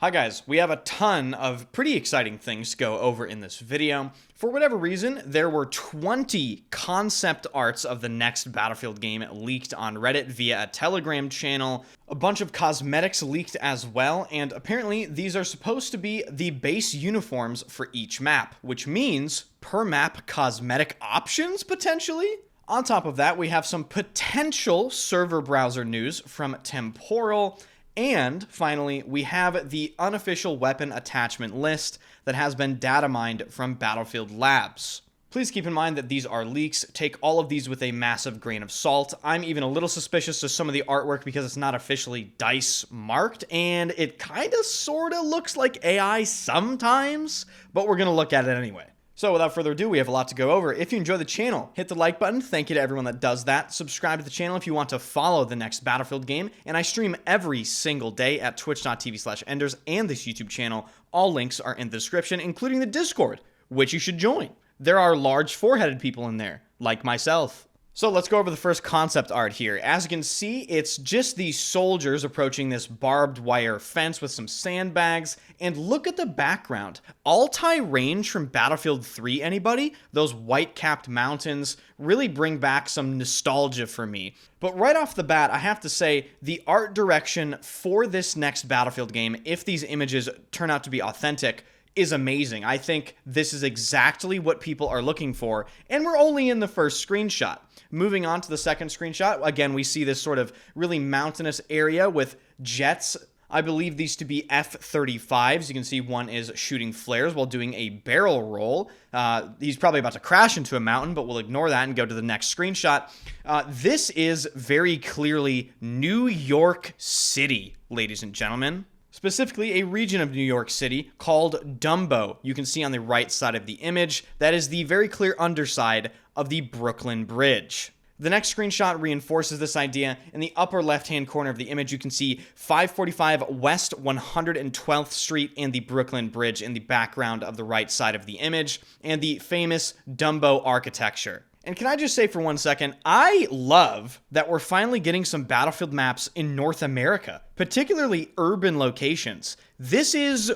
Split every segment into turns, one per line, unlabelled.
Hi guys, we have a ton of pretty exciting things to go over in this video. For whatever reason, there were 20 concept arts of the next Battlefield game leaked on Reddit via a Telegram channel. A bunch of cosmetics leaked as well, and apparently these are supposed to be the base uniforms for each map, which means per map cosmetic options potentially? On top of that, we have some potential server browser news from Temporal. And finally, we have the unofficial weapon attachment list that has been data mined from Battlefield Labs. Please keep in mind that these are leaks. Take all of these with a massive grain of salt. I'm even a little suspicious of some of the artwork because it's not officially DICE marked, and it kind of sort of looks like AI sometimes, but we're going to look at it anyway. So without further ado, we have a lot to go over. If you enjoy the channel, hit the like button. Thank you to everyone that does that. Subscribe to the channel if you want to follow the next Battlefield game. And I stream every single day at twitch.tv/enders and this YouTube channel. All links are in the description, including the Discord, which you should join. There are large four-headed people in there, like myself. So let's go over the first concept art here. As you can see, it's just these soldiers approaching this barbed wire fence with some sandbags. And look at the background. Altai range from Battlefield 3, anybody? Those white-capped mountains really bring back some nostalgia for me. But right off the bat, I have to say, the art direction for this next Battlefield game, if these images turn out to be authentic, is amazing. I think this is exactly what people are looking for, and we're only in the first screenshot. Moving on to the second screenshot, again, we see this sort of really mountainous area with jets. I believe these to be F-35s. You can see one is shooting flares while doing a barrel roll. He's probably about to crash into a mountain, but we'll ignore that and go to the next screenshot. This is very clearly New York City, ladies and gentlemen. Specifically, a region of New York City called Dumbo. You can see on the right side of the image, that is the very clear underside of the Brooklyn Bridge. The next screenshot reinforces this idea. In the upper left-hand corner of the image, you can see 545 West 112th Street and the Brooklyn Bridge in the background of the right side of the image, and the famous Dumbo architecture. And can I just say for 1 second, I love that we're finally getting some Battlefield maps in North America, particularly urban locations. This is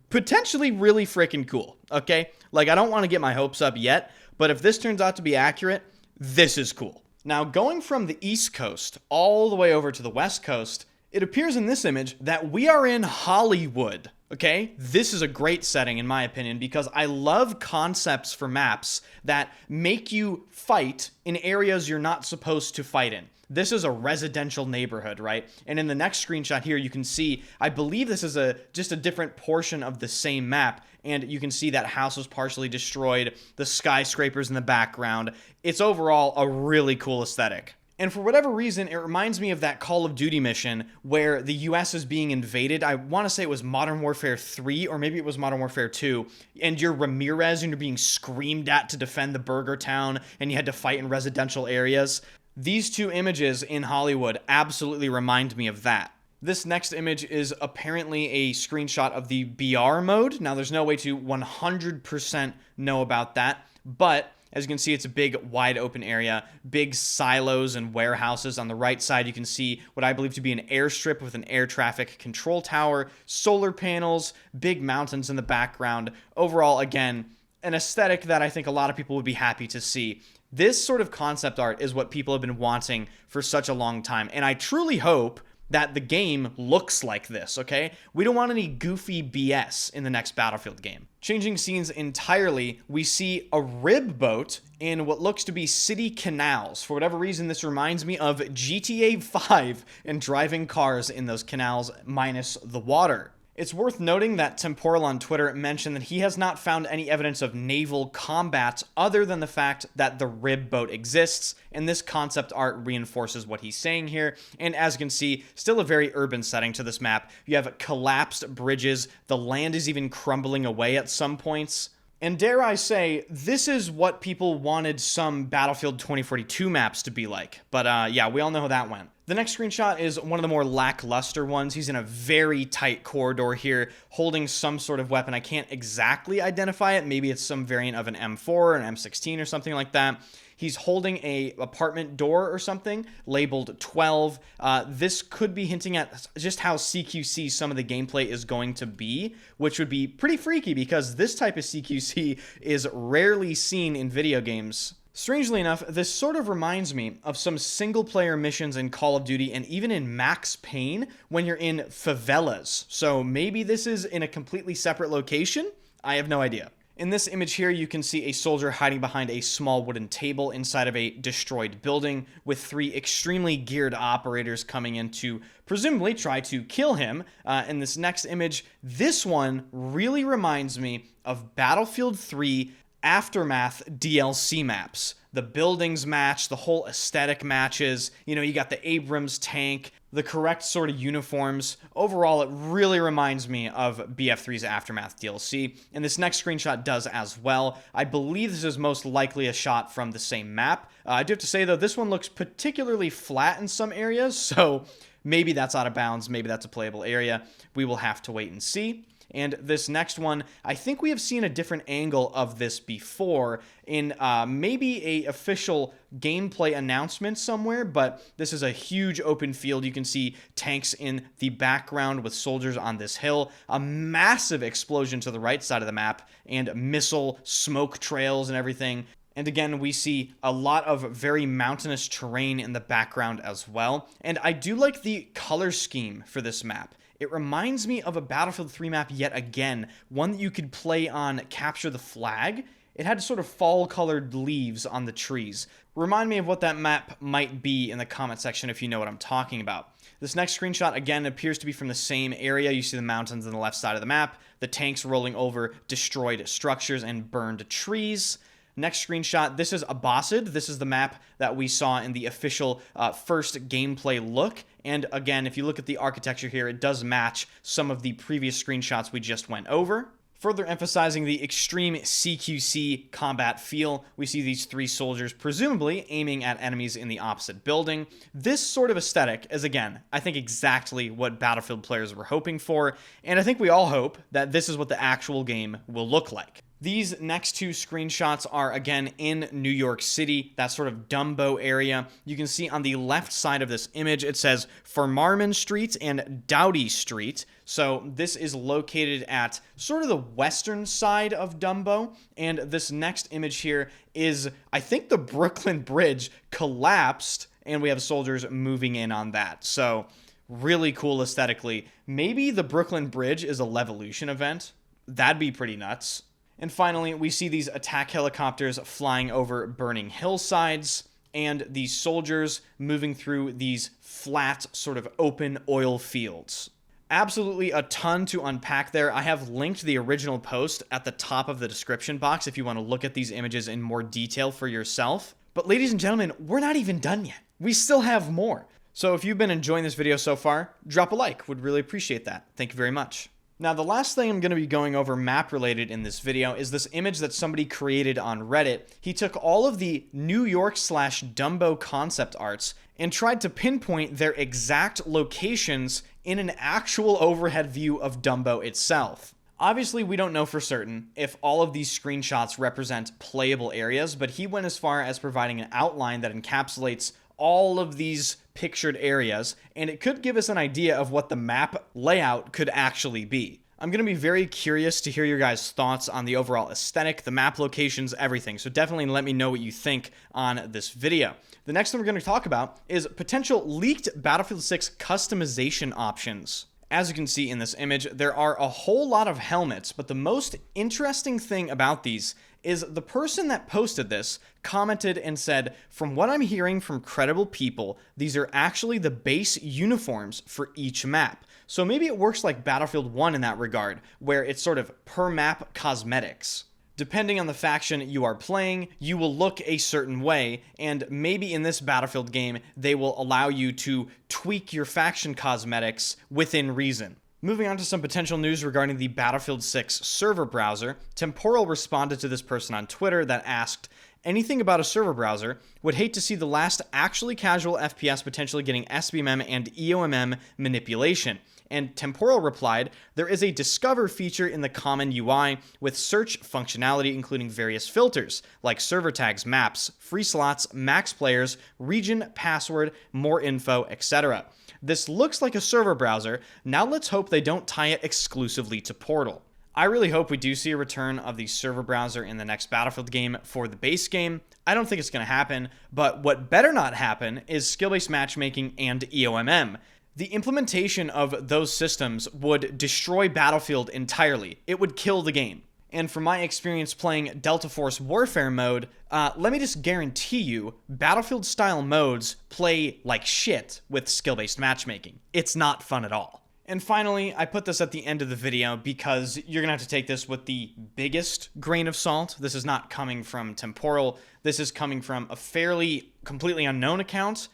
potentially really freaking cool, okay? Like, I don't want to get my hopes up yet, but if this turns out to be accurate, this is cool. Now, going from the East Coast all the way over to the West Coast, it appears in this image that we are in Hollywood. Okay, this is a great setting in my opinion because I love concepts for maps that make you fight in areas you're not supposed to fight in. This is a residential neighborhood, right? And in the next screenshot here, you can see, I believe this is just a different portion of the same map. And you can see that house was partially destroyed, the skyscrapers in the background. It's overall a really cool aesthetic. And for whatever reason, it reminds me of that Call of Duty mission where the US is being invaded. I want to say it was Modern Warfare 3 or maybe it was Modern Warfare 2. And you're Ramirez and you're being screamed at to defend the burger town and you had to fight in residential areas. These two images in Hollywood absolutely remind me of that. This next image is apparently a screenshot of the BR mode. Now, there's no way to 100% know about that, but as you can see, it's a big, wide open area, big silos and warehouses. On the right side, you can see what I believe to be an airstrip with an air traffic control tower, solar panels, big mountains in the background. Overall, again, an aesthetic that I think a lot of people would be happy to see. This sort of concept art is what people have been wanting for such a long time, and I truly hope that the game looks like this, okay? We don't want any goofy BS in the next Battlefield game. Changing scenes entirely, we see a rib boat in what looks to be city canals. For whatever reason, this reminds me of GTA 5 and driving cars in those canals minus the water. It's worth noting that Temporal on Twitter mentioned that he has not found any evidence of naval combat other than the fact that the rib boat exists, and this concept art reinforces what he's saying here. And as you can see, still a very urban setting to this map. You have collapsed bridges, the land is even crumbling away at some points. And dare I say, this is what people wanted some Battlefield 2042 maps to be like. But yeah, we all know how that went. The next screenshot is one of the more lackluster ones. He's in a very tight corridor here, holding some sort of weapon. I can't exactly identify it. Maybe it's some variant of an M4 or an M16 or something like that. He's holding a apartment door or something labeled 12. This could be hinting at just how CQC some of the gameplay is going to be, which would be pretty freaky because this type of CQC is rarely seen in video games. Strangely enough, this sort of reminds me of some single-player missions in Call of Duty and even in Max Payne when you're in favelas. So maybe this is in a completely separate location? I have no idea. In this image here, you can see a soldier hiding behind a small wooden table inside of a destroyed building with 3 extremely geared operators coming in to presumably try to kill him. In this next image, this one really reminds me of Battlefield 3 Aftermath DLC maps. The buildings match, the whole aesthetic matches. You know, you got the Abrams tank, the correct sort of uniforms. Overall, it really reminds me of BF3's Aftermath DLC, and this next screenshot does as well. I believe this is most likely a shot from the same map. I do have to say, though, this one looks particularly flat in some areas, so maybe that's out of bounds, maybe that's a playable area. We will have to wait and see. And this next one, I think we have seen a different angle of this before in maybe a official gameplay announcement somewhere, but this is a huge open field. You can see tanks in the background with soldiers on this hill, a massive explosion to the right side of the map, and missile smoke trails and everything. And again, we see a lot of very mountainous terrain in the background as well. And I do like the color scheme for this map. It reminds me of a Battlefield 3 map yet again, one that you could play on Capture the Flag. It had sort of fall-colored leaves on the trees. Remind me of what that map might be in the comment section if you know what I'm talking about. This next screenshot, again, appears to be from the same area. You see the mountains on the left side of the map, the tanks rolling over destroyed structures and burned trees. Next screenshot, this is Abbasid. This is the map that we saw in the official first gameplay look. And again, if you look at the architecture here, it does match some of the previous screenshots we just went over. Further emphasizing the extreme CQC combat feel, we see these 3 soldiers presumably aiming at enemies in the opposite building. This sort of aesthetic is, again, I think exactly what Battlefield players were hoping for, and I think we all hope that this is what the actual game will look like. These next 2 screenshots are, again, in New York City, that sort of Dumbo area. You can see on the left side of this image, it says Farmarman Street and Doughty Street. So this is located at sort of the western side of Dumbo. And this next image here is, I think the Brooklyn Bridge collapsed, and we have soldiers moving in on that. So really cool aesthetically. Maybe the Brooklyn Bridge is a Levolution event. That'd be pretty nuts. And finally, we see these attack helicopters flying over burning hillsides and these soldiers moving through these flat, sort of open oil fields. Absolutely a ton to unpack there. I have linked the original post at the top of the description box if you want to look at these images in more detail for yourself. But ladies and gentlemen, we're not even done yet. We still have more. So if you've been enjoying this video so far, drop a like. Would really appreciate that. Thank you very much. Now, the last thing I'm going to be going over map-related in this video is this image that somebody created on Reddit. He took all of the New York/Dumbo concept arts and tried to pinpoint their exact locations in an actual overhead view of Dumbo itself. Obviously, we don't know for certain if all of these screenshots represent playable areas, but he went as far as providing an outline that encapsulates all of these pictured areas, and it could give us an idea of what the map layout could actually be. I'm going to be very curious to hear your guys' thoughts on the overall aesthetic, the map locations, everything, so definitely let me know what you think on this video. The next thing we're going to talk about is potential leaked Battlefield 6 customization options. As you can see in this image, there are a whole lot of helmets, but the most interesting thing about these is the person that posted this commented and said, from what I'm hearing from credible people, these are actually the base uniforms for each map. So maybe it works like Battlefield 1 in that regard, where it's sort of per map cosmetics. Depending on the faction you are playing, you will look a certain way, and maybe in this Battlefield game, they will allow you to tweak your faction cosmetics within reason. Moving on to some potential news regarding the Battlefield 6 server browser, Temporal responded to this person on Twitter that asked, anything about a server browser, would hate to see the last actually casual FPS potentially getting SBMM and EOMM manipulation. And Temporal replied, there is a discover feature in the common UI with search functionality including various filters, like server tags, maps, free slots, max players, region, password, more info, etc. This looks like a server browser. Now let's hope they don't tie it exclusively to Portal. I really hope we do see a return of the server browser in the next Battlefield game for the base game. I don't think it's going to happen, but what better not happen is skill-based matchmaking and EOMM. The implementation of those systems would destroy Battlefield entirely. It would kill the game. And from my experience playing Delta Force Warfare mode, let me just guarantee you, Battlefield-style modes play like shit with skill-based matchmaking. It's not fun at all. And finally, I put this at the end of the video because you're going to have to take this with the biggest grain of salt. This is not coming from Temporal. This is coming from a fairly completely unknown account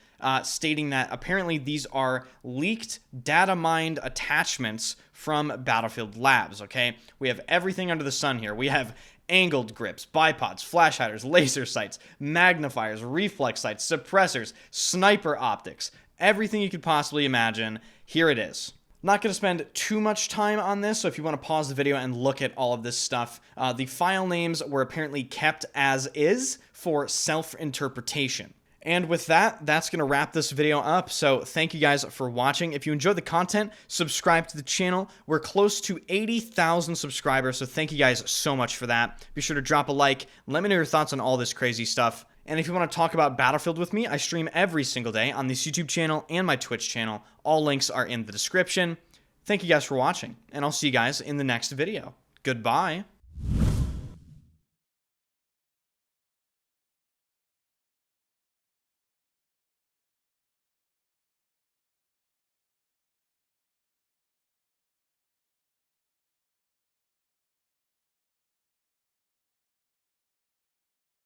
stating that apparently these are leaked data mined attachments from Battlefield Labs, okay? We have everything under the sun here. We have angled grips, bipods, flash hiders, laser sights, magnifiers, reflex sights, suppressors, sniper optics, everything you could possibly imagine. Here it is. Not going to spend too much time on this, so if you want to pause the video and look at all of this stuff, the file names were apparently kept as is for self-interpretation. And with that, that's going to wrap this video up, so thank you guys for watching. If you enjoyed the content, subscribe to the channel. We're close to 80,000 subscribers, so thank you guys so much for that. Be sure to drop a like, let me know your thoughts on all this crazy stuff. And if you want to talk about Battlefield with me, I stream every single day on this YouTube channel and my Twitch channel. All links are in the description. Thank you guys for watching, and I'll see you guys in the next video. Goodbye.